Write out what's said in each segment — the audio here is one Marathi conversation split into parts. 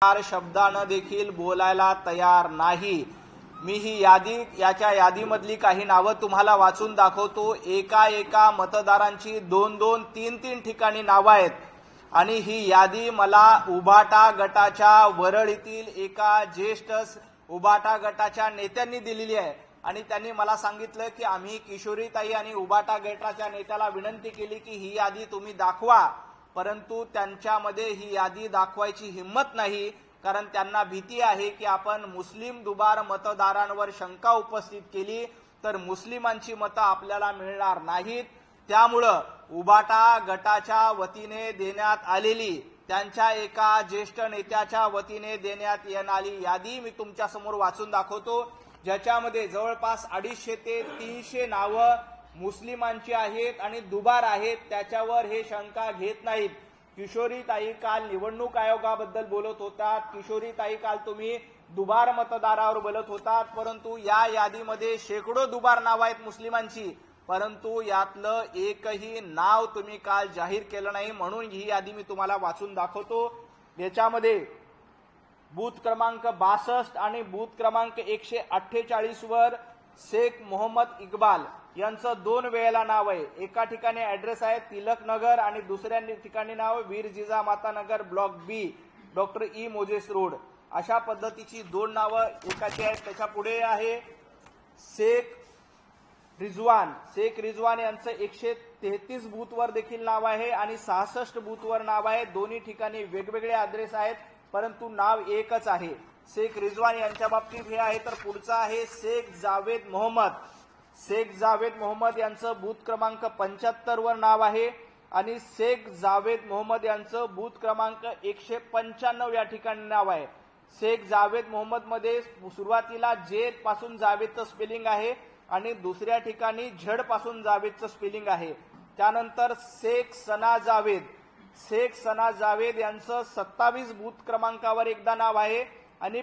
चार शब्दानं देखील बोलायला तयार नाही। मी ही याच्या यादीमधली काही नावं तुम्हाला वाचून दाखवतो। एका मतदारांची 2-2, 3-3 ठिकाणी नावं आहेत आणि ही यादी मला उभाटा गटाच्या वरळीतील एका ज्येष्ठ उभाटा गटाच्या नेत्यांनी दिलेली आहे आणि त्यांनी मला सांगितलं की आम्ही किशोरीताई आणि उभाटा गटाच्या नेत्याला विनंती केली की ही यादी तुम्ही दाखवा, परंतु त्यांच्यामध्ये ही यादी दाखवायची हिम्मत नाही, कारण त्यांना भीती आहे की आपण मुस्लिम दुबार मतदारांवर शंका उपस्थित केली तर मुस्लिमांची मतं आपल्याला मिळणार नाहीत। त्यामुळं उभाटा गटाच्या वतीने देण्यात आलेली त्यांच्या एका ज्येष्ठ नेत्याच्या वतीने देण्यात येणारी यादी मी तुमच्या समोर वाचून दाखवतो, ज्याच्यामध्ये जवळपास 250 ते 300 नावं मुस्लिमांची आहेत आणि दुबार आहेत। त्याच्यावर हे शंका घेत नाहीत। किशोरीताई काल निवडणूक आयोगाबद्दल बोलत होतात, किशोरीताई काल तुम्ही दुबार मतदारावर बोलत होतात, परंतु या यादीमध्ये शेकडो दुबार नावं आहेत मुस्लिमांची, परंतु यातलं एकही नाव तुम्ही काल जाहीर केलं नाही। म्हणून ही यादी मी तुम्हाला वाचून दाखवतो। याच्यामध्ये बूथ क्रमांक 62 आणि बूथ क्रमांक 148 वर शेख मोहम्मद इक्बाल यांचं 2 वेळेला नाव आहे। एका ठिकाणी ऍड्रेस आहे तिलक नगर आणि दुसऱ्या ठिकाणी नाव वीर जिजामाता नगर ब्लॉक बी डॉक्टर ई मोजेस रोड। अशा पद्धतीची 2 नावं एकाची आहेत। त्याच्या पुढे आहे शेख रिजवान यांचं 133 बूथवर देखील नाव आहे आणि 66 बूथवर नाव आहे। दोन्ही ठिकाणी वेगवेगळे ऍड्रेस आहेत, परंतु नाव एकच आहे। शेख रिजवान यांच्या बाबतीत हे आहे। तर पुढचा आहे शेख जावेद मोहम्मद यांचं बूथ क्रमांक 75 वर नाव आहे आणि शेख जावेद मोहम्मद यांचं बूथ क्रमांक 195 या ठिकाणी नाव आहे। शेख जावेद मोहम्मद मध्ये सुरुवातीला जे पासून जावेदचं स्पेलिंग आहे आणि दुसऱ्या ठिकाणी झड पासून जावेदचं स्पेलिंग आहे। त्यानंतर शेख सना जावेद यांचं 27 बूथ क्रमांकावर एकदा नाव आहे आणि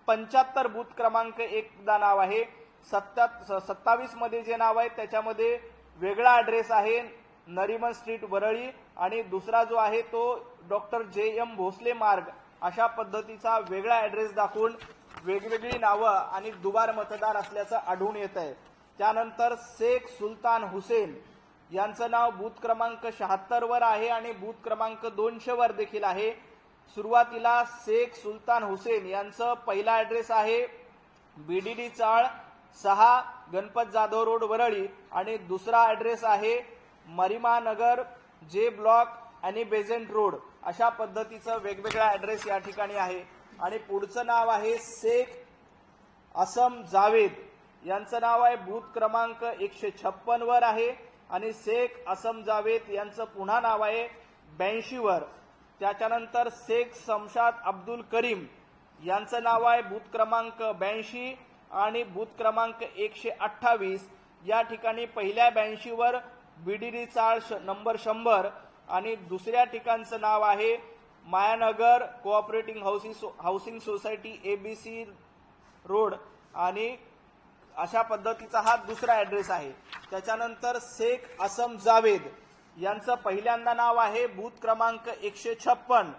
75 बूथ क्रमांक एकदा नाव आहे। 27 मध्ये जे नाव आहे त्याच्यामध्ये वेगळा ऍड्रेस आहे नरिमन स्ट्रीट वरळी आणि दुसरा जो आहे तो डॉक्टर JM भोसले मार्ग, अशा पद्धतीचा वेगळा ऍड्रेस दाखवून वेगवेगळी नावं आणि दुबार मतदार असल्याचं आढळून येत आहे। त्यानंतर शेख सुलतान हुसेन यांचं नाव बूथ क्रमांक 76 वर आहे आणि बूथ क्रमांक 200 वर देखील आहे। सुरुवातीला शेख सुलतान हुसेन यांचं पहिला ऍड्रेस आहे BDD चाळ 6 गणपत जाधव रोड वरळी आणि दुसरा ऍड्रेस आहे मरिमा नगर जे ब्लॉक आणि बेझेंट रोड। अशा पद्धतीचं वेगवेगळा ऍड्रेस या ठिकाणी आहे। आणि पुढचं नाव आहे शेख असम जावेद यांचं नाव आहे बूथ क्रमांक 156 वर आहे आणि शेख असम जावेद यांचं पुन्हा नाव आहे 82 वर। त्याच्यानंतर शेख शमशाद अब्दुल करीम यांचं नाव आहे बूथ क्रमांक 82 आणि बूथ क्रमांक 128 या ठिकाणी पहिल्या 82 वर BDD चाळ नंबर 100 आणि दुसऱ्या ठिकाणचं नाव आहे Mayanagar cooperative housing society ABC road आणि अशा पद्धतीचा हा दुसरा ऍड्रेस आहे। त्याच्यानंतर शेख असम जावेद यांचं पहिल्यांदा नाव आहे बूथ क्रमांक 156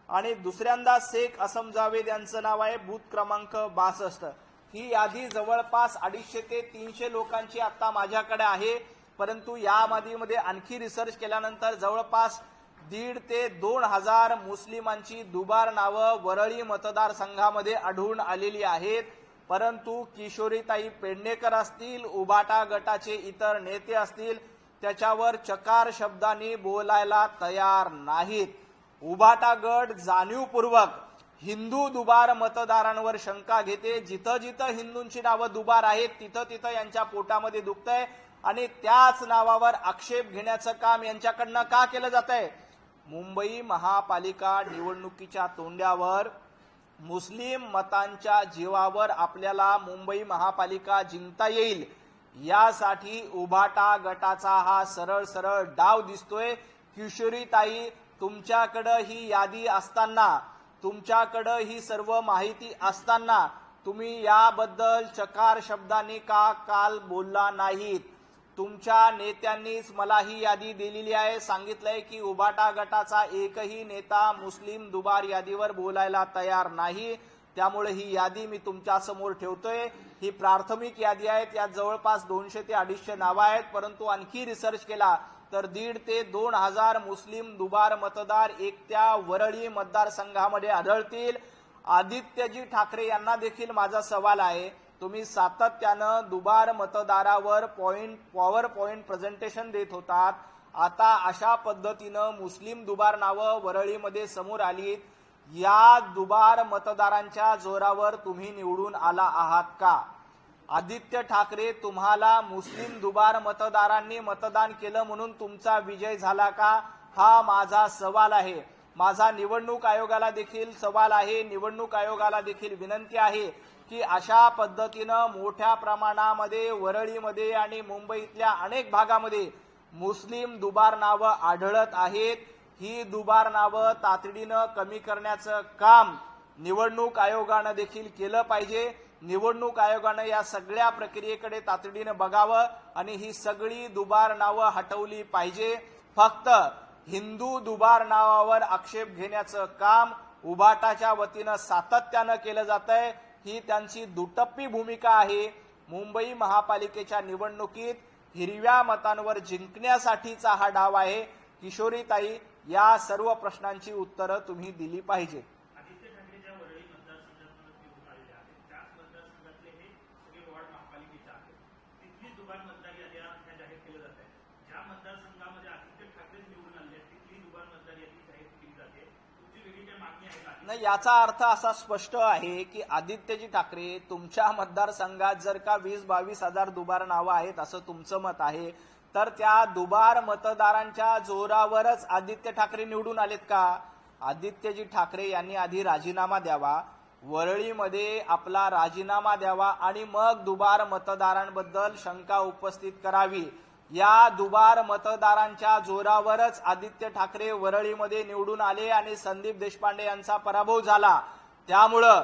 आणि दुसऱ्यांदा शेख असम जावेद यांचं नाव आहे बूथ क्रमांक 62। ही यादी जवळपास 250 ते 300 लोकांची आता माझ्याकडे आहे, परंतु या यादीमध्ये आणखी रिसर्च केल्यानंतर जवळपास 1,500 ते 2,000 मुस्लिमांची दुबार नावं वरळी मतदारसंघामध्ये आढळून आलेली आहेत। परंतु किशोरीताई पेडणेकर असतील, उभाटा गटाचे इतर नेते असतील, त्याच्यावर चकार शब्दांनी बोलायला तयार नाहीत। उभाटा गट जाणीवपूर्वक हिंदू दुबार मतदारांवर शंका घेते। जिथं जिथं हिंदूंची नावं दुबार आहेत तिथं तिथं यांच्या पोटामध्ये दुखतंय आणि त्याच नावावर आक्षेप घेण्याचं काम यांच्याकडनं का केलं जातंय? मुंबई महापालिका निवडणुकीच्या तोंड्यावर मुस्लिम मतांच्या जीवावर आपल्याला मुंबई महापालिका जिंकता येईल यासाठी उभाटा गटाचा हा सरळ डाव दिसतोय। किशोरीताई, तुमच्याकडे ही यादी असताना, तुमच्याकडे ही सर्व माहिती असताना तुम्ही याबद्दल चकार शब्दांनी का काल बोलला नाहीत? तुमच्या नेत्यांनीच मला ही यादी दिलेली आहे. सांगितलंय की उभाटा गटाचा एकही नेता मुस्लिम दुबार यादीवर बोलायला तयार नाही. त्यामुळे ही यादी मी तुमच्या समोर ठेवतोय. ही प्राथमिक यादी आहे. यात जवळपास 200 ते 250 नावं आहेत. परंतु आणखी रिसर्च केला तर 1,500 ते 2,000 मुस्लिम दुबार मतदार एकट्या वरळी मतदारसंघामध्ये आढळतील. आदित्यजी ठाकरे यांना देखील माझा सवाल आहे. तुम्ही सातत्यानं दुबार मतदारावर पॉवर पॉइंट प्रेझेंटेशन देत होतात. आता अशा पद्धतीनं मुस्लिम दुबार नावं वरळीमध्ये समोर आलीत. या दुबार मतदारांच्या जोरावर तुम्ही निवडून आला आहात का? आदित्य ठाकरे, तुम्हाला मुस्लिम दुबार मतदारांनी मतदान केलं म्हणून तुमचा विजय झाला का? हा माझा सवाल आहे. माझा निवडणूक आयोगाला देखील सवाल आहे. निवडणूक आयोगाला देखील विनंती आहे की अशा पद्धतीनं मोठ्या प्रमाणामध्ये वरळीमध्ये आणि मुंबईतल्या अनेक भागामध्ये मुस्लिम दुबार नावं आढळत आहेत. ही दुबार नावं तातडीनं कमी करण्याचं काम निवडणूक आयोगानं देखील केलं पाहिजे. निवडणूक आयोगानं या सगळ्या प्रक्रियेकडे तातडीनं बघावं आणि ही सगळी दुबार नावं हटवली पाहिजे. फक्त हिंदू दुबार नावावर आक्षेप घेण्याचं काम उभाटाच्या वतीनं सातत्यानं केलं जातंय. ही त्यांची दुटप्पी भूमिका आहे. मुंबई महापालिकेच्या निवडणुकीत हिरव्या मतांवर जिंकण्यासाठीचा हा डाव आहे. किशोरीताई, या सर्व प्रश्नांची उत्तरं तुम्ही दिली पाहिजे. आदित्य ठाकरे ज्या वरळी मतदारसंघातून निवडून आलेले आहेत त्याच मतदारसंघातले हे सगळे वॉर्ड महापालिकेचे आहेत. तिथली दुबार मतदार याद्या ह्या जाहीर केल्या जात आहेत. ज्या मतदारसंघामध्ये आदित्य ठाकरे निवडून आले आहेत तिथली दुबार मतदार यादी जाहीर केली जाते. तुमची वेगळी काही मागणी आहे का? नाही, याचा अर्थ असा स्पष्ट आहे की आदित्यजी ठाकरे, तुमच्या मतदारसंघात जर का 20-22 हजार दुबार नावं आहेत असं तुमचं मत आहे, तर त्या दुबार मतदारांच्या जोरावरच आदित्य ठाकरे निवडून आलेत का? आदित्यजी ठाकरे यांनी आधी राजीनामा द्यावा, वरळीमध्ये आपला राजीनामा द्यावा आणि मग दुबार मतदारांबद्दल शंका उपस्थित करावी. या दुबार मतदारांच्या जोरावरच आदित्य ठाकरे वरळीमध्ये निवडून आले आणि संदीप देशपांडे यांचा पराभव झाला. त्यामुळं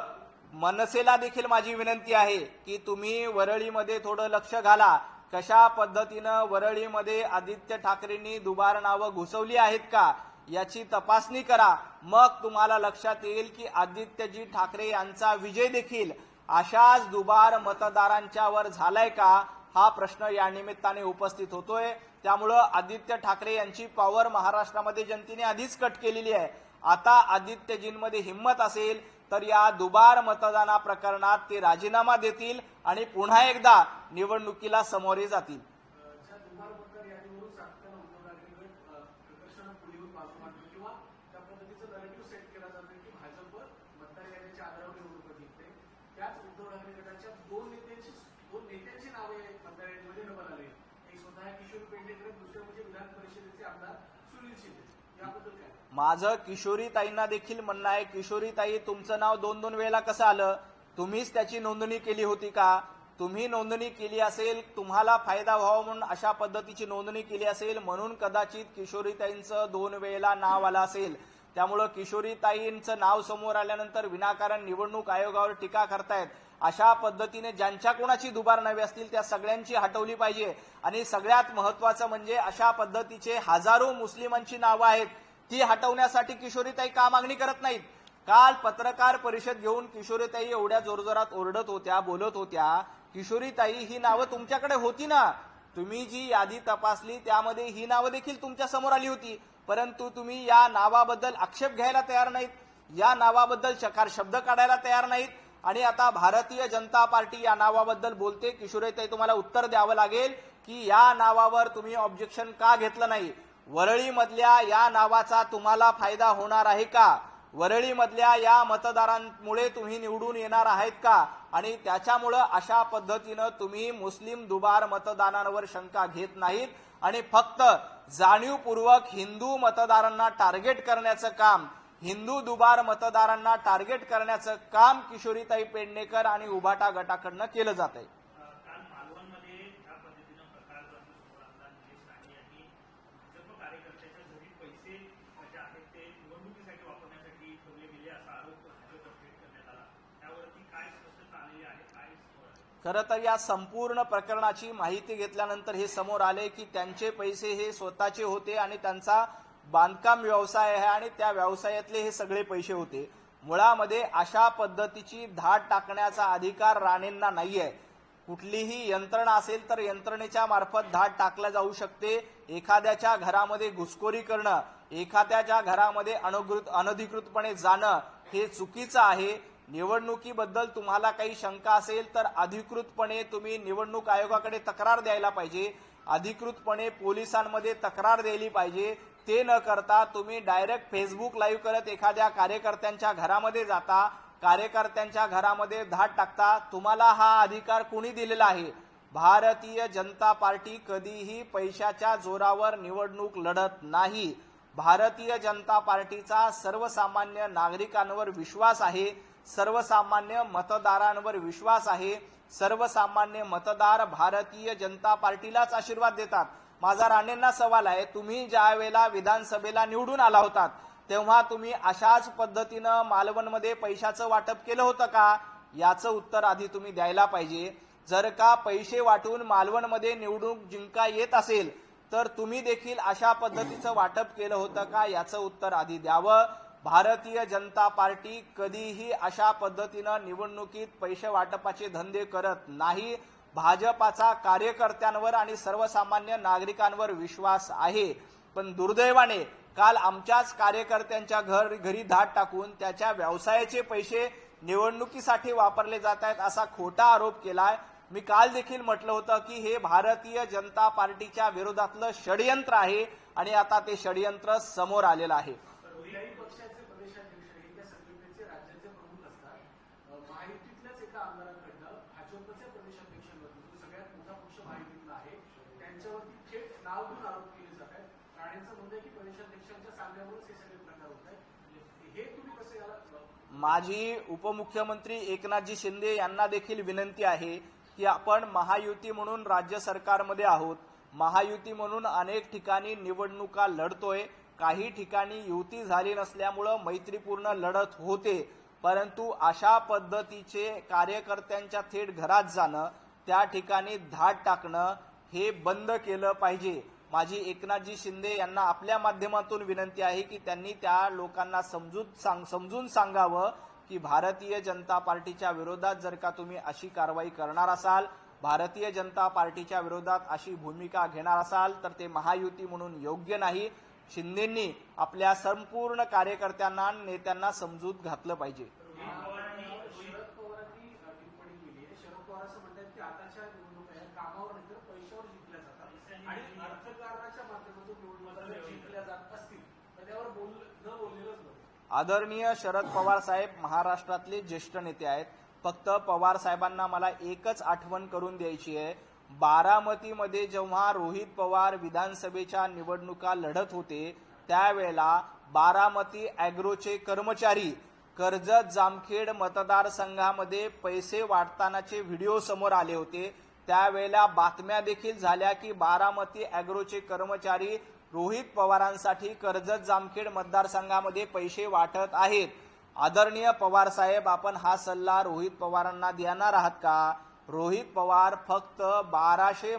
मनसेला देखील माझी विनंती आहे की तुम्ही वरळीमध्ये थोडं लक्ष घाला. कशा पद्धतीनं वरळीमध्ये आदित्य ठाकरेंनी दुबार नावं घुसवली आहेत का याची तपासणी करा. मग तुम्हाला लक्षात येईल की आदित्यजी ठाकरे यांचा विजय देखील अशाच दुबार मतदारांच्यावर झालाय का, हा प्रश्न या निमित्ताने उपस्थित होतोय. त्यामुळं आदित्य ठाकरे यांची पॉवर महाराष्ट्रामध्ये जनतेने आधीच कट केलेली आहे. आता आदित्यजींमध्ये हिंमत असेल तर या दुबार मतदाना प्रकरणात ते राजीनामा देतील आणि पुन्हा एकदा निवडणुकीला समोरे जातील. माझं किशोरीताईंना देखील म्हणणं आहे, किशोरीताई, तुमचं नाव 2-2 वेळेला कसं आलं? तुम्हीच त्याची नोंदणी केली होती का? तुम्ही नोंदणी केली असेल, तुम्हाला फायदा व्हावा म्हणून अशा पद्धतीची नोंदणी केली असेल, म्हणून कदाचित किशोरीताईंचं 2 वेळेला नाव आलं असेल. त्यामुळं किशोरीताईंचं नाव समोर आल्यानंतर विनाकारण निवडणूक आयोगावर टीका करतायत. अशा पद्धतीने ज्यांच्या कोणाची दुबार नावे असतील त्या सगळ्यांची हटवली पाहिजे. आणि सगळ्यात महत्वाचं म्हणजे अशा पद्धतीचे हजारो मुस्लिमांची नावं आहेत, ती हटवण्यासाठी किशोरीताई का मागणी करत नाहीत? काल पत्रकार परिषद घेऊन किशोरीताई एवढ्या जोरजोरात ओरडत होत्या, बोलत होत्या. किशोरीताई, ही नावं तुमच्याकडे होती ना, तुम्ही जी यादी तपासली त्यामध्ये ही नावं देखील तुमच्या समोर आली होती. परंतु तुम्ही या नावाबद्दल आक्षेप घ्यायला तयार नाहीत, या नावाबद्दल चकार शब्द काढायला तयार नाहीत. आणि आता भारतीय जनता पार्टी या नावाबद्दल बोलते. किशोरीताई, तुम्हाला उत्तर द्यावं लागेल की या नावावर तुम्ही ऑब्जेक्शन का घेतलं नाही? वरळीमधल्या या नावाचा तुम्हाला फायदा होणार आहे का? वरळीमधल्या या मतदारांमुळे तुम्ही निवडून येणार आहेत का? आणि त्याच्यामुळं अशा पद्धतीनं तुम्ही मुस्लिम दुबार मतदारांवर शंका घेत नाहीत आणि फक्त जाणीवपूर्वक हिंदू मतदारांना टार्गेट करण्याचं काम, हिंदू दुबार मतदारांना टार्गेट करण्याचं काम किशोरीताई पेडणेकर आणि उभाटा गटाकडनं केलं जात आहे. खरं तर या संपूर्ण प्रकरणाची माहिती घेतल्यानंतर हे समोर आले की त्यांचे पैसे हे स्वतःचे होते आणि त्यांचा बांधकाम व्यवसाय आहे आणि त्या व्यवसायातले हे सगळे पैसे होते. मुळामध्ये अशा पद्धतीची धाड टाकण्याचा अधिकार राणेंना नाहीये. कुठलीही यंत्रणा असेल तर यंत्रणेच्या मार्फत धाड टाकला जाऊ शकते. एखाद्याच्या घरामध्ये घुसखोरी करणं, एखाद्याच्या घरामध्ये अनधिकृतपणे जाणं हे चुकीचं आहे. निवडणुकीबद्दल तुम्हाला काही शंका असेल तर अधिकृतपणे तुम्ही निवडणूक आयोगाकडे तक्रार द्यायला पाहिजे, अधिकृतपणे पोलिसांमध्ये तक्रार दिली पाहिजे. ते न करता तुम्ही डायरेक्ट फेसबुक लाईव्ह करत एखाद्या कार्यकर्त्यांच्या घरामध्ये जाता, कार्यकर्त्यांच्या घरामध्ये धाड टाकता. तुम्हाला हा अधिकार कोणी दिलेला आहे? भारतीय जनता पार्टी कधीही पैशाच्या जोरावर निवडणूक लढत नाही. भारतीय जनता पार्टीचा सर्वसामान्य नागरिकांवर विश्वास आहे, सर्वसामान्य मतदारांवर विश्वास आहे. सर्वसामान्य मतदार भारतीय जनता पार्टीलाच आशीर्वाद देतात. माझा राणेंना सवाल आहे, तुम्ही ज्या वेळेला विधानसभेला निवडून आला होतात तेव्हा तुम्ही अशाच पद्धतीनं मालवणमध्ये पैशाचं वाटप केलं होतं का? याचं उत्तर आधी तुम्ही द्यायला पाहिजे. जर का पैसे वाटून मालवणमध्ये निवडणूक जिंका येत असेल तर तुम्ही देखील अशा पद्धतीचं वाटप केलं होतं का? याचं उत्तर आधी द्यावं. भारतीय जनता पार्टी कधीही अशा पद्धतीनं निवडणुकीत पैसे वाटपाचे धंदे करत नाही. भाजपाचा कार्यकर्त्यांवर आणि सर्वसामान्य नागरिकांवर विश्वास आहे. पण दुर्दैवाने काल आमच्याच कार्यकर्त्यांच्या घरी धाड टाकून त्याच्या व्यवसायाचे पैसे निवडणुकीसाठी वापरले जात आहेत असा खोटा आरोप केलाय. मी काल देखील म्हटलं होतं की हे भारतीय जनता पार्टीच्या विरोधातलं षडयंत्र आहे आणि आता ते षडयंत्र समोर आलेलं आहे. कुठल्याही पक्षाचे प्रदेशाध्यक्ष हे त्या संघटनेचे राज्याचे प्रमुख असतात. महायुतीतल्याच एका आमदारांकडनं भाजपच्या प्रदेशाध्यक्षांवरती जो सगळ्यात मोठा पक्ष महायुतीतला आहे त्यांच्यावरती थेट नाव घेऊन आरोप केले जात आहेत. राणेंचं म्हणणं आहे की प्रदेशाध्यक्षांच्या सांगण्यावरच हे सगळे प्रकार होत आहेत. हे तुम्ही कसं याला? माझी उपमुख्यमंत्री एकनाथजी शिंदे यांना देखील विनंती आहे की आपण महायुती म्हणून राज्य सरकारमध्ये आहोत, महायुती म्हणून अनेक ठिकाणी निवडणुका लढतोय. काही ठिकाणी युती झाली नसल्यामुळं मैत्रीपूर्ण लढत होते, परंतु अशा पद्धतीचे कार्यकर्त्यांच्या थेट घरात जाणं, त्या ठिकाणी धाड टाकणं हे बंद केलं पाहिजे. माझी एकनाथजी शिंदे यांना आपल्या माध्यमातून विनंती आहे की त्यांनी त्या लोकांना समजून सांगावं की भारतीय जनता पार्टीच्या विरोधात जर का तुम्ही अशी कारवाई करणार असाल, भारतीय जनता पार्टीच्या विरोधात अशी भूमिका घेणार असाल तर ते महायुती म्हणून योग्य नाही. शिंदेंनी आपल्या संपूर्ण कार्यकर्त्यांना नेत्यांना समजूत घातलं पाहिजे. शरद पवारांनी टिप्पणी केली आहे. शरद पवार असं म्हणतात की आताच्या निवडणुका कामावर नाही तर पैशावर जिंकल्या जातात आणि अर्थकारणाच्या माध्यमातून निवडणुका जर जिंकल्या जात असतील तर त्यावर न बोललेलंच बरं. आदरणीय शरद पवार साहेब महाराष्ट्रातले ज्येष्ठ नेते आहेत. फक्त पवार साहेबांना मला एकच आठवण करून द्यायची आहे. बारामतीमध्ये जेव्हा रोहित पवार विधानसभेच्या निवडणुका लढत होते त्यावेळेला बारामती अॅग्रोचे कर्मचारी कर्जत जामखेड मतदारसंघामध्ये पैसे वाटतानाचे व्हिडिओ समोर आले होते. त्यावेळेला बातम्या देखील झाल्या की बारामती अॅग्रोचे कर्मचारी रोहित पवारांसाठी कर्जत जामखेड मतदारसंघामध्ये पैसे वाटत आहेत. आदरणीय पवार साहेब, आपण हा सल्ला रोहित पवारांना देणार आहात का? रोहित पवार फक्त 1200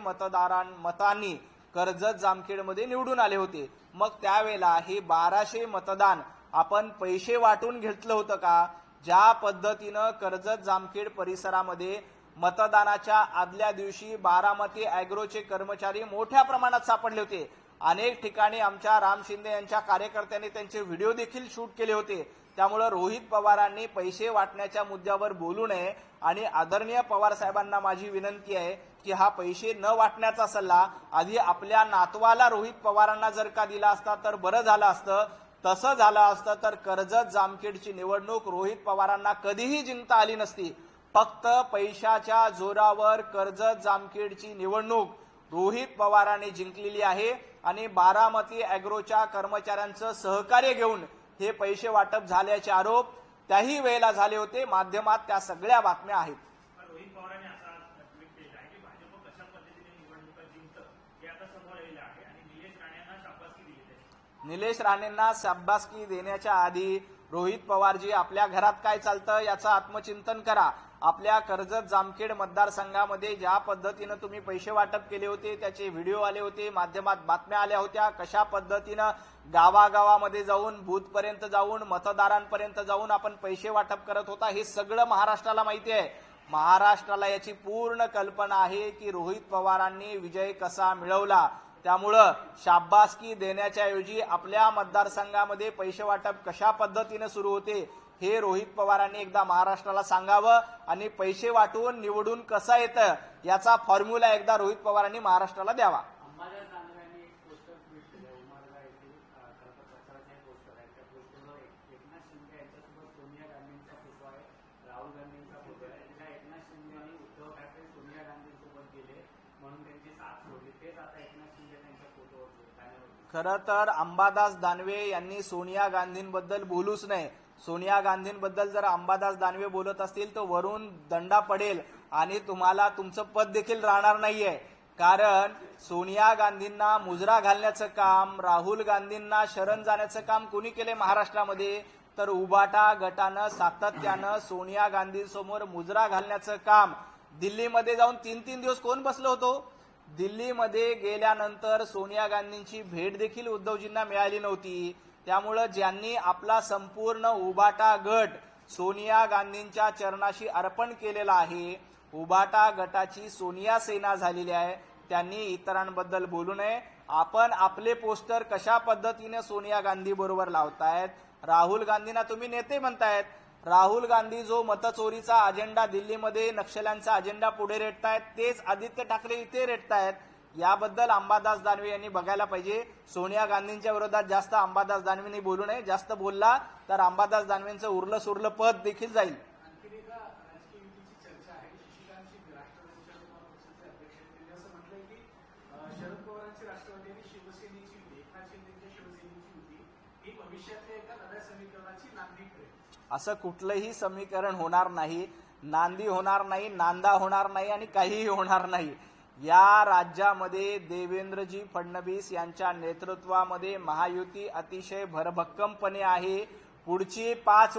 मतांनी कर्जत जामखेडमध्ये निवडून आले होते. मग त्यावेळेला हे 1200 मतदान आपण पैसे वाटून घेतलं होतं का? ज्या पद्धतीनं कर्जत जामखेड परिसरामध्ये मतदानाच्या आदल्या दिवशी बारामती अॅग्रोचे कर्मचारी मोठ्या प्रमाणात सापडले होते. अनेक ठिकाणी आमच्या राम शिंदे यांच्या कार्यकर्त्यांनी त्यांचे व्हिडिओ देखील शूट केले होते. त्यामुळे रोहित पवारांनी पैसे वाटण्याच्या मुद्द्यावर बोलू नये आणि आदरणीय पवार साहेबांना माझी विनंती आहे की हा पैसे न वाटण्याचा सल्ला आधी आपल्या नातवाला रोहित पवारांना जर का दिला असता तर बरं झालं असतं. तसं झालं असतं तर कर्जत जामखेडची निवडणूक रोहित पवारांना कधीही जिंकता आली नसती. फक्त पैशाच्या जोरावर कर्जत जामखेडची निवडणूक रोहित पवारांनी जिंकलेली आहे आणि बारामती अॅग्रोच्या कर्मचाऱ्यांचं सहकार्य घेऊन हे पैसे वाटप झाल्याचे आरोप त्याही वेळेला झाले होते. माध्यमात त्या सगळ्या बातम्या आहेत. रोहित पवारांनी असा ट्विट केला आहे की भाजप कशा पद्धतीने निवडणुका जिंकतं हे आता समोर आलेलं आहे आणि निलेश राणेंना शाबासकी दिली आहे. निलेश राणेंना शाबासकी देण्याच्या आधी रोहित पवारजी, आपल्या घरात काय चालतं याचं आत्मचिंतन करा. आपल्या कर्जत जामखेड मतदारसंघामध्ये ज्या पद्धतीनं तुम्ही पैसे वाटप केले होते, त्याचे व्हिडिओ आले होते, माध्यमात बातम्या आल्या होत्या, कशा पद्धतीनं गावागावामध्ये जाऊन, बूथपर्यंत जाऊन, मतदारांपर्यंत जाऊन आपण पैसे वाटप करत होता, हे सगळं महाराष्ट्राला माहिती आहे. महाराष्ट्राला याची पूर्ण कल्पना आहे की रोहित पवारांनी विजय कसा मिळवला. त्यामुळं शाबासकी देण्याच्या ऐवजी आपल्या मतदारसंघामध्ये पैसे वाटप कशा पद्धतीने सुरू होते हे रोहित पवारांनी एकदा महाराष्ट्राला सांगावं आणि पैसे वाटून निवडून कसं येतं याचा फॉर्म्युला एकदा रोहित पवारांनी महाराष्ट्राला द्यावा. अंबादास दानवेंनी एक पोस्टर ट्विट केलं. उमरगा येथील प्रचाराचे पोस्टर आहे. त्या पोस्टरवर एकनाथ शिंदे यांच्यासोबत सोनिया गांधींचा फोटो आहे, राहुल गांधींचा फोटो आहे. त्या एकनाथ शिंदेनी उद्धव ठाकरे सोनिया गांधींसोबत गेले म्हणून त्यांची साथ सोडली. तेच आता एकनाथ शिंदे त्यांच्या फोटोवर खरं तर अंबादास दानवे यांनी सोनिया गांधींबद्दल बोलूच नाही. सोनिया गांधींबद्दल जर अंबादास दानवे बोलत असतील तर वरून दंडा पडेल आणि तुम्हाला तुमचं पद देखील राहणार नाहीये. कारण सोनिया गांधींना मुजरा घालण्याचं काम, राहुल गांधींना शरण जाण्याचं काम कोणी केले महाराष्ट्रामध्ये? तर उबाटा गटानं सातत्यानं सोनिया गांधींसमोर मुजरा घालण्याचं काम. दिल्लीमध्ये जाऊन 3-3 दिवस कोण बसलो होतो? दिल्लीमध्ये गेल्यानंतर सोनिया गांधींची भेट देखील उद्धवजींना मिळाली नव्हती. त्यामुळं ज्यांनी आपला संपूर्ण उबाटा गट सोनिया गांधींच्या चरणाशी अर्पण केलेला आहे, उबाटा गटाची सोनिया सेना झालेली आहे, त्यांनी इतरांबद्दल बोलू नये. आपण आपले पोस्टर कशा पद्धतीने सोनिया गांधी बरोबर लावतायत? राहुल गांधींना तुम्ही नेते म्हणतायत. राहुल गांधी जो मतचोरीचा अजेंडा दिल्लीमध्ये नक्षल्यांचा अजेंडा पुढे रेटतायत, तेच आदित्य ठाकरे इथे रेटतायत. याबद्दल अंबादास दानवे यांनी बघायला पाहिजे. सोनिया गांधींच्या विरोधात जास्त अंबादास दानवेंनी बोलू नये. जास्त बोलला तर अंबादास दानवेंचं उरलं सुरलं पद देखील जाईल. आणखी एका राजकीय युतीची चर्चा आहे. शशिकांत शिंदे राष्ट्रवादी शरद पवार पक्षाचे अध्यक्ष आहेत. त्यांनी असं म्हटलंय की शरद पवारांची राष्ट्रवादी आणि शिवसेनेची युती, एकनाथ शिंदेच्या शिवसेनेची युती ही भविष्यातल्या एका नव्या समीकरणाची नांदी ठरेल. असं कुठलंही समीकरण होणार नाही, नांदी होणार नाही, नांदा होणार नाही आणि काहीही होणार नाही. या राज्यामध्ये देवेंद्रजी फडणवीस यांच्या नेतृत्वामध्ये महायुती अतिशय भरभक्कमपणे आहे. पुढची 5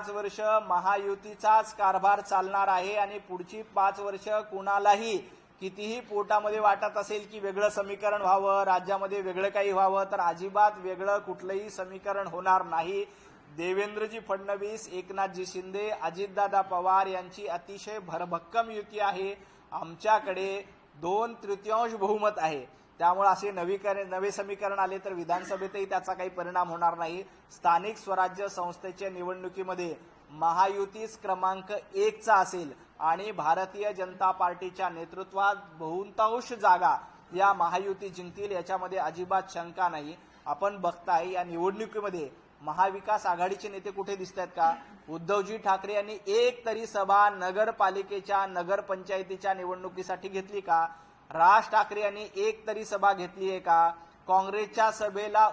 वर्ष महायुतीचाच कारभार चालणार आहे आणि पुढची 5 वर्ष कुणालाही कितीही पोटामध्ये वाटत असेल की वेगळं समीकरण व्हावं, राज्यामध्ये वेगळं काही व्हावं, तर अजिबात वेगळं कुठलंही समीकरण होणार नाही. देवेंद्रजी फडणवीस, एकनाथजी शिंदे, अजितदादा पवार यांची अतिशय भरभक्कम युती आहे. आमच्याकडे 2/3 बहुमत आहे. त्यामुळे असे नवे समीकरण आले तर विधानसभेतही त्याचा काही परिणाम होणार नाही. स्थानिक स्वराज्य संस्थेच्या निवडणुकीमध्ये महायुतीच क्रमांक 1चा असेल आणि भारतीय जनता पार्टीच्या नेतृत्वात बहुतांश जागा या महायुती जिंकतील, याच्यामध्ये अजिबात शंका नाही. आपण बघताय या निवडणुकीमध्ये महाविकास आघाडीचे नेते कुठे दिसत आहेत का? उद्धवजी ठाकरे यांनी एक तरी सभा नगरपालिकेच्या नगरपंचायतीच्या निवडणुकीसाठी घेतली का? राज ठाकरे यांनी एक तरी सभा घेतली आहे का? काँग्रेसच्या सभेला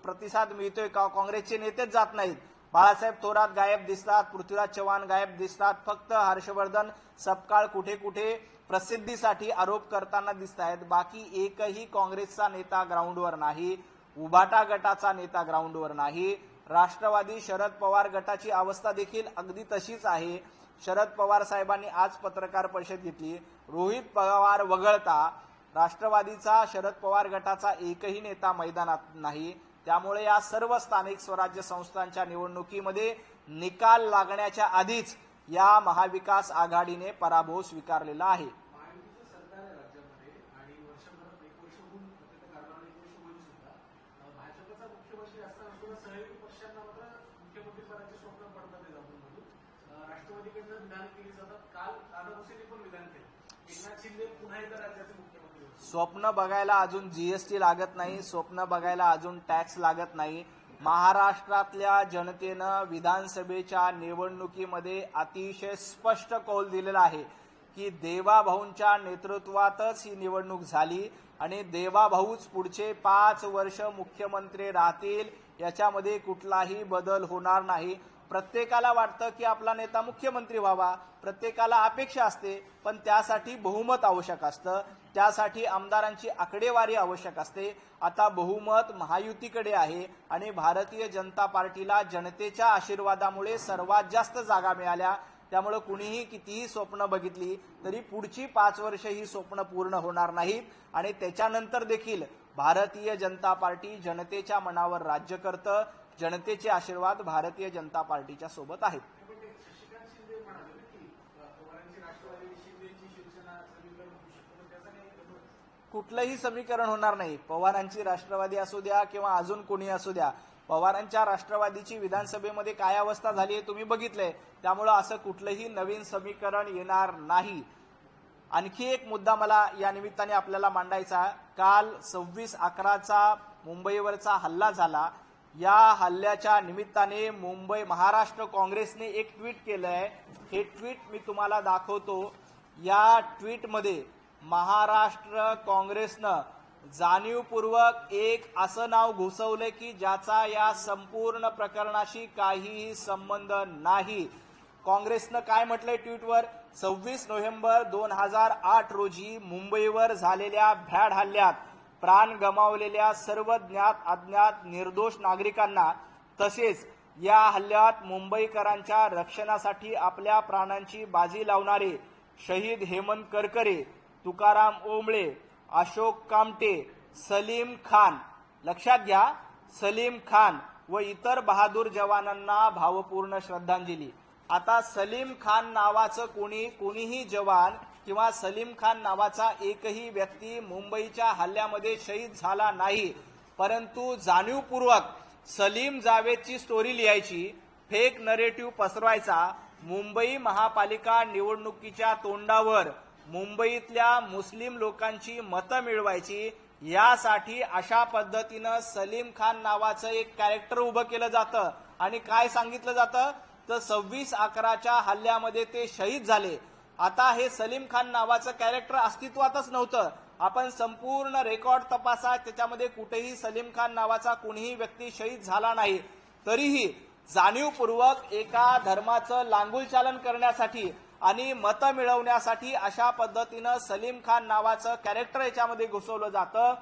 प्रतिसाद मिळतोय का? काँग्रेसचे नेतेच जात नाहीत. बाळासाहेब थोरात गायब दिसतात, पृथ्वीराज चव्हाण गायब दिसतात, फक्त हर्षवर्धन सपकाळ कुठे कुठे प्रसिद्धीसाठी आरोप करताना दिसत आहेत. बाकी एकही काँग्रेसचा नेता ग्राउंडवर नाही, उबाटा गटाचा नेता ग्राउंडवर नाही. राष्ट्रवादी शरद पवार गटाची अवस्था देखील अगदी तशीच आहे. शरद पवार साहेबांनी आज पत्रकार परिषद घेतली. रोहित पवार वगळता राष्ट्रवादीचा शरद पवार गटाचा एकही नेता मैदानात नाही. त्यामुळे या सर्व स्थानिक स्वराज्य संस्थांच्या निवडणुकीमध्ये निकाल लागण्याच्या आधीच या महाविकास आघाडीने पराभव स्वीकारलेला आहे. महायुतीचं सरकार आहे राज्यामध्ये आणि वर्षभरात 1 वर्ष होऊन कारभाराला 1 वर्ष होईल सुद्धा. भाजपचा मुख्यमंत्री असताना सुद्धा सहयोगी पक्षांना मात्र मुख्यमंत्री पदाचे स्वप्न पडतात जाऊन. राष्ट्रवादीकडनं विधान केली जातात. काल दादा भुसेंनी पण विधान केलं. एकनाथ शिंदे पुन्हा एकदा राज्याचे मुख्यमंत्री होते. स्वप्न बघायला अजून जीएसटी लागत नाही, स्वप्न बघायला अजून टॅक्स लागत नाही. महाराष्ट्रातल्या जनतेनं विधानसभेच्या निवडणुकीमध्ये अतिशय स्पष्ट कौल दिलेला आहे की देवाभाऊंच्या नेतृत्वातच ही निवडणूक झाली आणि देवाभाऊच पुढचे 5 वर्ष मुख्यमंत्री राहतील, याच्यामध्ये कुठलाही बदल होणार नाही. प्रत्येकाला वाटतं की आपला नेता मुख्यमंत्री व्हावा, प्रत्येकाला अपेक्षा असते, पण त्यासाठी बहुमत आवश्यक असतं, त्यासाठी आमदारांची आकडेवारी आवश्यक असते. आता बहुमत महायुतीकडे आहे आणि भारतीय जनता पार्टीला जनतेच्या आशीर्वादामुळे सर्वात जास्त जागा मिळाल्या. त्यामुळे कुणीही कितीही स्वप्न बघितली तरी पुढची 5 वर्ष ही स्वप्न पूर्ण होणार नाहीत आणि त्याच्यानंतर देखील भारतीय जनता पार्टी जनतेच्या मनावर राज्य करतं. जनतेचे आशीर्वाद भारतीय जनता पार्टीच्या सोबत आहेत. पण ते शशिकांत शिंदे म्हणाले ना की पवारांची राष्ट्रवादी शिंदेची शिवसेना समीकरण होऊ शकतं, पण त्याचा काही कुठलंही समीकरण होणार नाही. पवारांची राष्ट्रवादी असू द्या किंवा अजून कोणी असू द्या, पवारांच्या राष्ट्रवादीची विधानसभेमध्ये काय अवस्था झाली आहे तुम्ही बघितलंय. त्यामुळं असं कुठलंही नवीन समीकरण येणार नाही. आणखी एक मुद्दा मला या निमित्ताने आपल्याला मांडायचा. काल 26/11चा मुंबईवरचा हल्ला झाला. या हल्ल्याच्या निमित्ताने महाराष्ट्र काँग्रेसने एक ट्विट केलंय. हे ट्विट मी तुम्हाला दाखवतो. या ट्विटमध्ये महाराष्ट्र काँग्रेसनं जाणीवपूर्वक एक असं नाव घुसवलंय की ज्याचा या संपूर्ण प्रकरणाशी काहीही संबंध नाही. काँग्रेसनं काय म्हटलंय ट्विटवर? 26 नोव्हेंबर 2008 रोजी मुंबईवर झालेल्या भ्याड हल्ल्यात प्राण गमावलेल्या सर्व ज्ञात अज्ञात निर्दोष नागरिकांना तसेच या हल्ल्यात मुंबईकरांच्या रक्षणासाठी आपल्या प्राणांची बाजी लावणारे शहीद हेमंत करकरे, तुकाराम ओंबळे, अशोक कामटे, सलीम खान, लक्षात घ्या सलीम खान व इतर बहादूर जवानांना भावपूर्ण श्रद्धांजली. आता सलीम खान नावाचं कोणीही जवान किंवा सलीम खान नावाचा एकही व्यक्ती मुंबईच्या हल्ल्यामध्ये शहीद झाला नाही, परंतु जाणीवपूर्वक सलीम जावेदची स्टोरी लिहायची, फेक नरेटिव्ह पसरवायचा, मुंबई महापालिका निवडणुकीच्या तोंडावर मुंबईतल्या मुस्लिम लोकांची मतं मिळवायची, यासाठी अशा पद्धतीनं सलीम खान नावाचं एक कॅरेक्टर उभं केलं जातं आणि काय सांगितलं जातं तर 26/11च्या हल्ल्यामध्ये ते शहीद झाले. आता हे सलीम खान नावाचं कॅरेक्टर अस्तित्वातच नव्हतं. आपण संपूर्ण रेकॉर्ड तपासा, त्याच्यामध्ये कुठेही सलीम खान नावाचा कोणीही व्यक्ती शहीद झाला नाही. तरीही जाणीवपूर्वक एका धर्माचं लांगुलचालन करण्यासाठी आणि मतं मिळवण्यासाठी अशा पद्धतीनं सलीम खान नावाचं कॅरेक्टर याच्यामध्ये घुसवलं जातं.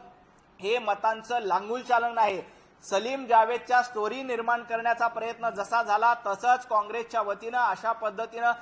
हे मतांचं लांगुलचालन आहे. सलीम जावेदच्या स्टोरी निर्माण करण्याचा प्रयत्न जसा झाला तसंच काँग्रेसच्या वतीनं अशा पद्धतीनं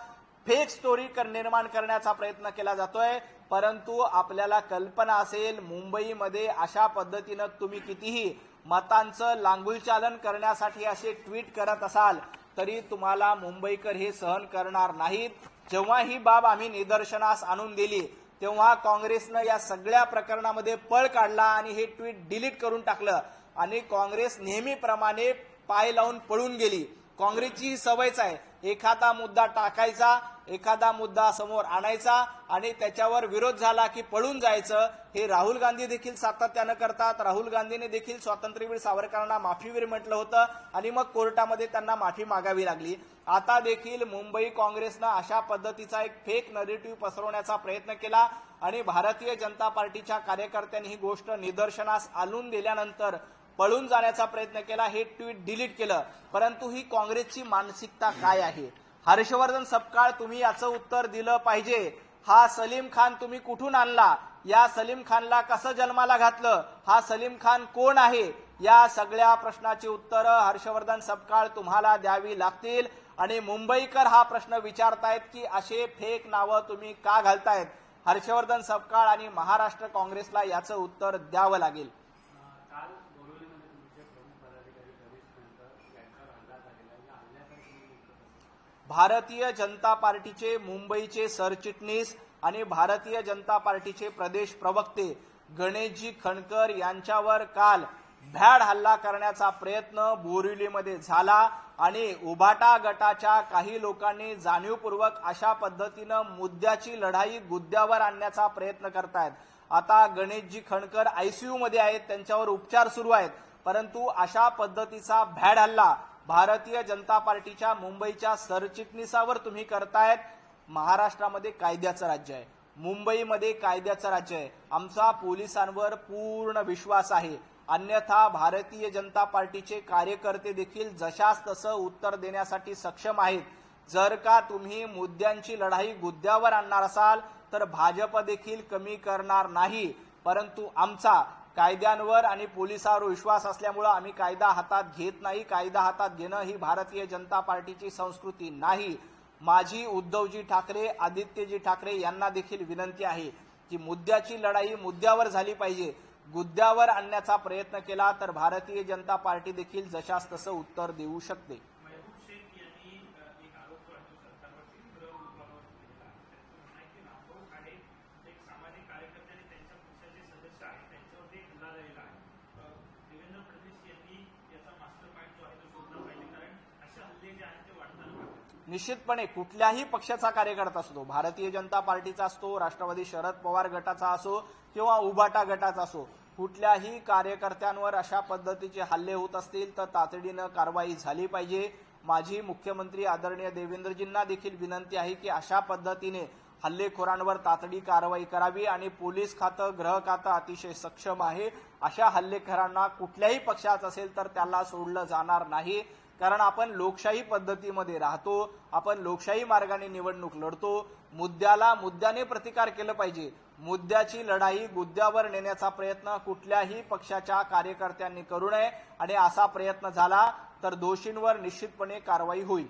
फेक स्टोरी निर्माण करण्याचा प्रयत्न केला जातोय. परंतु आपल्याला कल्पना असेल मुंबईमध्ये अशा पद्धतीनं तुम्ही कितीही मतांचं लांगुलचालन करण्यासाठी असे ट्विट करत असाल तरी तुम्हाला मुंबईकर हे सहन करणार नाहीत. जेव्हा ही बाब आम्ही निदर्शनास आणून दिली तेव्हा काँग्रेसनं या सगळ्या प्रकरणामध्ये पळ काढला आणि हे ट्विट डिलीट करून टाकलं आणि काँग्रेस नेहमीप्रमाणे पाय लावून पळून गेली. काँग्रेसची ही सवयच आहे, एखादा मुद्दा टाकायचा, एखादा मुद्दा समोर आणायचा आणि त्याच्यावर विरोध झाला की पळून जायचं. हे राहुल गांधी देखील सातत्यानं करतात. राहुल गांधीने देखील स्वातंत्र्यवीर सावरकरांना माफीवीर म्हटलं होतं आणि मग कोर्टामध्ये त्यांना माफी मागावी लागली. आता देखील मुंबई काँग्रेसनं अशा पद्धतीचा एक फेक नरेटिव्ह पसरवण्याचा प्रयत्न केला आणि भारतीय जनता पार्टीच्या कार्यकर्त्यांनी ही गोष्ट निदर्शनास आणून दिल्यानंतर पळून जाण्याचा प्रयत्न केला, हे ट्विट डिलीट केलं. परंतु ही काँग्रेसची मानसिकता काय आहे? हर्षवर्धन सपकाळ, तुम्ही याचं उत्तर दिलं पाहिजे. हा सलीम खान तुम्ही कुठून आणला? या सलीम खानला कसं जन्माला घातलं? हा सलीम खान कोण आहे? या सगळ्या प्रश्नाची उत्तरं हर्षवर्धन सपकाळ तुम्हाला द्यावी लागतील आणि मुंबईकर हा प्रश्न विचारतायत की असे फेक नावं तुम्ही का घालतायत? हर्षवर्धन सपकाळ आणि महाराष्ट्र काँग्रेसला याचं उत्तर द्यावं लागेल. काल बोरिवलीमध्ये तुमचे प्रमुख पदाधिकारी रमेश खंडकर यांच्यावर हल्ला झालेला, या हल्ल्याकडे तुम्ही भारतीय जनता पार्टीचे मुंबईचे सरचिटणीस आणि भारतीय जनता पार्टीचे प्रदेश प्रवक्ते गणेशजी खंडकर यांच्यावर काल भ्याड हल्ला करण्याचा प्रयत्न बोरिवलीमध्ये झाला आणि उभाटा गटाच्या काही लोकांनी जाणीवपूर्वक अशा पद्धतीनं मुद्द्याची लढाई गुद्द्यावर आणण्याचा प्रयत्न करतायत. आता गणेशजी खंडकर आयसीयू मध्ये आहेत, त्यांच्यावर उपचार सुरू आहेत. परंतु अशा पद्धतीचा भ्याड हल्ला भारतीय जनता पार्टीच्या मुंबईच्या सरचिटणीसावर तुम्ही करतायत. महाराष्ट्रामध्ये कायद्याचं राज्य आहे, मुंबईमध्ये कायद्याचं राज्य आहे. आमचा पोलिसांवर पूर्ण विश्वास आहे. अन्यथा भारतीय जनता पार्टीचे कार्यकर्ते देखील जशास तसं उत्तर देण्यासाठी सक्षम आहेत. जर का तुम्ही मुद्द्यांची लढाई मुद्द्यावर आणणार असाल तर भाजप देखील कमी करणार नाही. परंतु आमचा कायद्यांवर आणि पोलिसांवर विश्वास असल्यामुळे आम्ही कायदा हातात घेत नाही. कायदा हातात घेणं ही भारतीय जनता पार्टीची संस्कृती नाही. माझी उद्धवजी ठाकरे, आदित्यजी ठाकरे यांना देखील विनंती आहे की मुद्द्याची लढाई मुद्द्यावर झाली पाहिजे. मुद्द्यावर आणण्याचा प्रयत्न केला तर भारतीय जनता पार्टी देखील जशास तसं उत्तर देऊ शकते. महबूब शेख यांनी एक आरोप राज्य सरकारवरती गृह विभागावर केलेला आहे. त्यांचं म्हणणं आहे की रामभाऊ खाडे एक सामाजिक कार्यकर्ते आणि त्यांच्या पक्षाचे सदस्य आहेत, त्यांच्यावरती एक हल्ला झालेला आहे. देवेंद्र फडणवीस यांनी याचा मास्टर माइंड जो आहे तो शोधला पाहिजे, कारण असे हल्ले जे आहेत ते वाढताना पाहतात. निश्चितपणे कुठल्याही पक्षाचा कार्यकर्ता असतो, भारतीय जनता पार्टीचा असतो, राष्ट्रवादी शरद पवार गटाचा असो किंवा उबाटा गटाचा असो, कुठल्याही कार्यकर्त्यांवर अशा पद्धतीचे हल्ले होत असतील तर तातडीनं कारवाई झाली पाहिजे. माजी मुख्यमंत्री आदरणीय देवेंद्रजींना देखील विनंती आहे की अशा पद्धतीने हल्लेखोरांवर तातडी कारवाई करावी आणि पोलीस खातं, गृह खातं अतिशय सक्षम आहे. अशा हल्लेखोरांना कुठल्याही पक्षात असेल तर त्याला सोडलं जाणार नाही. कारण आपण लोकशाही पद्धतीमध्ये राहतो, आपण लोकशाही मार्गाने निवडणूक लढतो. मुद्द्याने प्रतिकार केलं पाहिजे. मुद्द्याची लढाई मुद्द्यावर नेण्याचा प्रयत्न कुठल्याही पक्षाच्या कार्यकर्त्यांनी करू नये आणि असा प्रयत्न झाला तर दोषींवर निश्चितपणे कारवाई होईल.